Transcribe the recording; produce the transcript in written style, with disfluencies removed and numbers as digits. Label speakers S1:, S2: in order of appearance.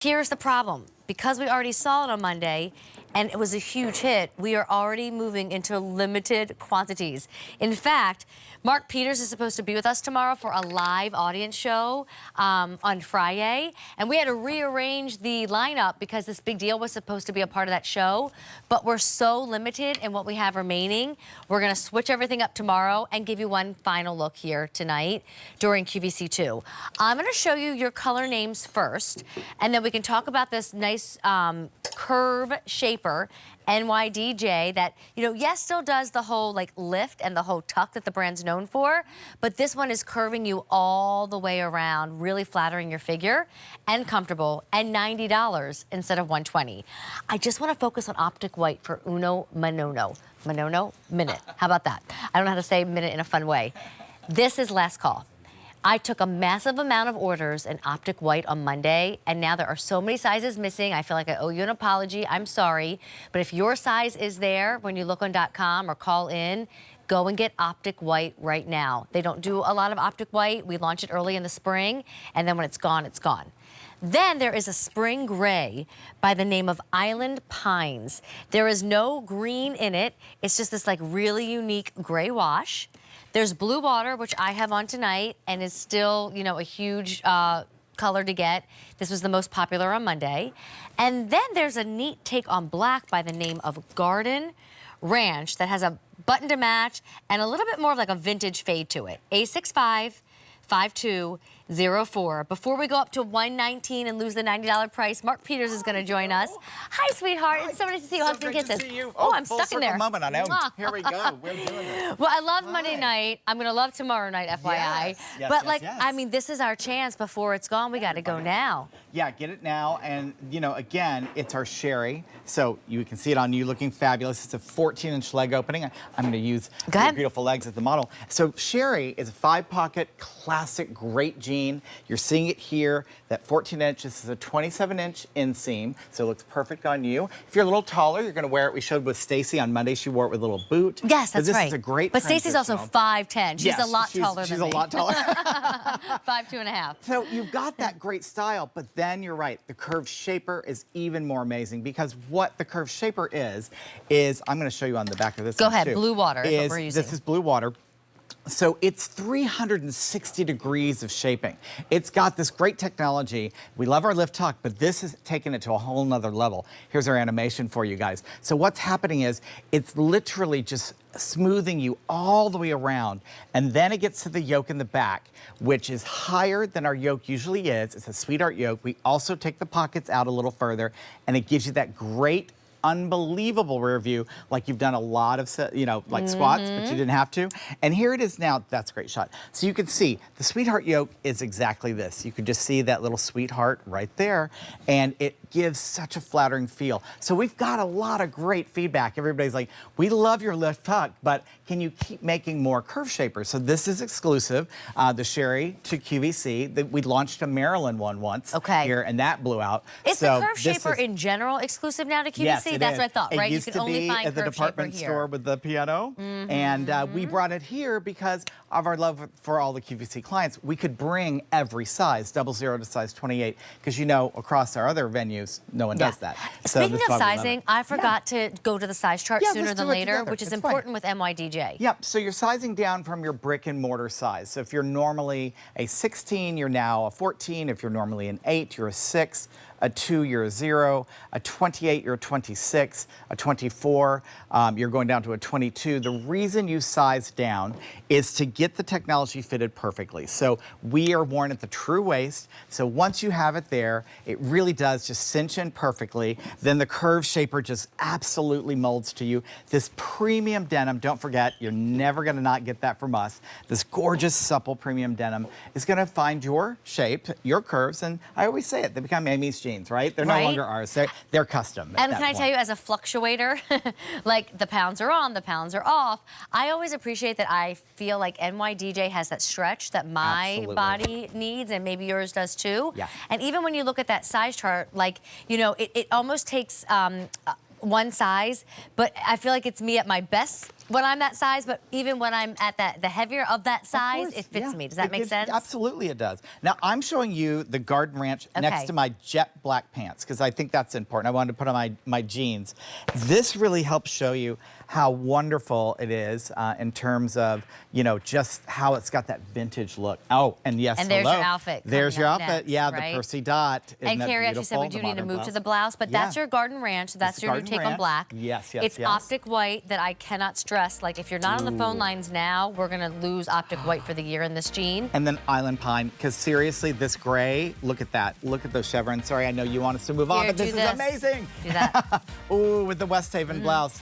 S1: Here's the problem. Because we already saw it on Monday, and it was a huge hit, we are already moving into limited quantities. In fact, Mark Peters is supposed to be with us tomorrow for a live audience show on Friday, and we had to rearrange the lineup because this big deal was supposed to be a part of that show, but we're so limited in what we have remaining. We're gonna switch everything up tomorrow and give you one final look here tonight during QVC2. I'm gonna show you your color names first, and then we can talk about this nice curve shaper NYDJ that, you know, yes, still does the whole like lift and the whole tuck that the brand's known for, but this one is curving you all the way around, really flattering your figure and comfortable, and $90 instead of $120. I just want to focus on optic white for uno manono. Manono? Minute. How about that? I don't know how to say minute in a fun way. This is last call. I took a massive amount of orders in optic white on Monday, and now there are so many sizes missing. I feel like I owe you an apology. I'm sorry. But if your size is there when you look on .com or call in, go and get optic white right now. They don't do a lot of optic white. We launch it early in the spring, and then when it's gone, it's gone. Then there is a spring gray by the name of Island Pines. There is no green in it. It's just this like really unique gray wash. There's blue water, which I have on tonight, and is still, you know, a huge color to get. This was the most popular on Monday. And then there's a neat take on black by the name of Garden Ranch that has a button to match and a little bit more of like a vintage fade to it. A655204. Before we go up to $119 and lose the $90 price, Mark Peters is going to join us. Hi, sweetheart. It's so nice to see you. Hugs and kisses.
S2: Oh,
S1: I'm stuck in there.
S2: Moment. I know. Here we go. We're doing it.
S1: Well, I love Monday night. I'm going to love tomorrow night, FYI.
S2: Yes,
S1: but
S2: yes.
S1: I mean, this is our chance before it's gone. We got to go now.
S2: Yeah, get it now. And, you know, again, it's our Sheri. So you can see it on you looking fabulous. It's a 14-inch leg opening. I'm going to use your beautiful legs as the model. So Sheri is a 5-pocket classic great jean. You're seeing it here, that 14-inch. This is a 27-inch inseam, so it looks perfect on you. If you're a little taller, you're going to wear it. We showed with Stacy on Monday. She wore it with a little boot.
S1: Yes, that's right.
S2: This is a great
S1: But Stacy's also 5'10". She's a lot taller than me.
S2: She's a lot taller.
S1: 5'2½".
S2: So you've got that great style, but then you're right. The curved shaper is even more amazing because what the curved shaper is I'm going to show you on the back of this.
S1: Go ahead. Blue water is what we're using.
S2: This is blue water. So it's 360 degrees of shaping. It's got this great technology. We love our lift tuck, but this is taking it to a whole nother level. Here's our animation for you guys. So what's happening is it's literally just smoothing you all the way around, and then it gets to the yoke in the back, which is higher than our yoke usually is. It's a sweetheart yoke. We also take the pockets out a little further, and it gives you that great unbelievable rear view, like you've done a lot of, you know, like squats, but you didn't have to. And here it is now. That's a great shot. So you can see the sweetheart yoke is exactly this. You can just see that little sweetheart right there, and it gives such a flattering feel. So we've got a lot of great feedback. Everybody's like, we love your lift tuck, but can you keep making more curve shapers? So this is exclusive, the Sheri to QVC. We launched a Maryland one once here, and that blew out.
S1: Is the curve shaper in general exclusive now to QVC?
S2: Yes,
S1: that's what I thought, right?
S2: It used to be at the department store with the piano, and we brought it here because of our love for all the QVC clients. We could bring every size, 00 to size 28, because you know across our other venues, no one does that.
S1: Speaking of sizing, I forgot to go to the size chart sooner than later, which is important with NYDJ.
S2: Yep, so you're sizing down from your brick and mortar size. So if you're normally a 16, you're now a 14. If you're normally an 8, you're a 6. A 2, you're a 0. A 28, you're a 26. A 24, you're going down to a 22. The reason you size down is to get the technology fitted perfectly. So we are worn at the true waist. So once you have it there, it really does just cinch in perfectly. Then the curve shaper just absolutely molds to you. This premium denim, don't forget, you're never going to not get that from us. This gorgeous, supple premium denim is going to find your shape, your curves, and I always say it, they become Amy's jeans. Right? They're no longer ours. They're custom.
S1: And can I tell you, as a fluctuator, like the pounds are on, the pounds are off, I always appreciate that I feel like NYDJ has that stretch that my body needs, and maybe yours does too.
S2: Yeah.
S1: And even when you look at that size chart, like, you know, it almost takes one size, but I feel like it's me at my best when I'm that size, but even when I'm at the heavier of that size,
S2: course,
S1: it fits
S2: yeah.
S1: me. Does that make sense?
S2: Absolutely it does. Now I'm showing you the Garden Ranch next to my jet black pants because I think that's important. I wanted to put on my jeans. This really helps show you how wonderful it is in terms of, you know, just how it's got that vintage look. Oh, and yes,
S1: and there's
S2: hello.
S1: your outfit.
S2: There's your
S1: coming up
S2: outfit.
S1: next,
S2: Yeah,
S1: right?
S2: the Percy dot. Isn't
S1: And
S2: that
S1: Carrie actually said we
S2: beautiful?
S1: do
S2: The
S1: need to
S2: modern
S1: move to the blouse, but that's your Garden Ranch. That's your new
S2: Garden
S1: take on
S2: Ranch.
S1: black.
S2: Yes, yes,
S1: It's
S2: yes.
S1: optic white that I cannot stress. Like if you're not on the phone lines now, we're gonna lose optic white for the year in this jean.
S2: And then Island Pine, because seriously, this gray, look at that. Look at those chevrons. Sorry, I know you want us to move on,
S1: Here,
S2: but this
S1: do
S2: is amazing.
S1: Do that.
S2: Ooh, with the West Haven blouse.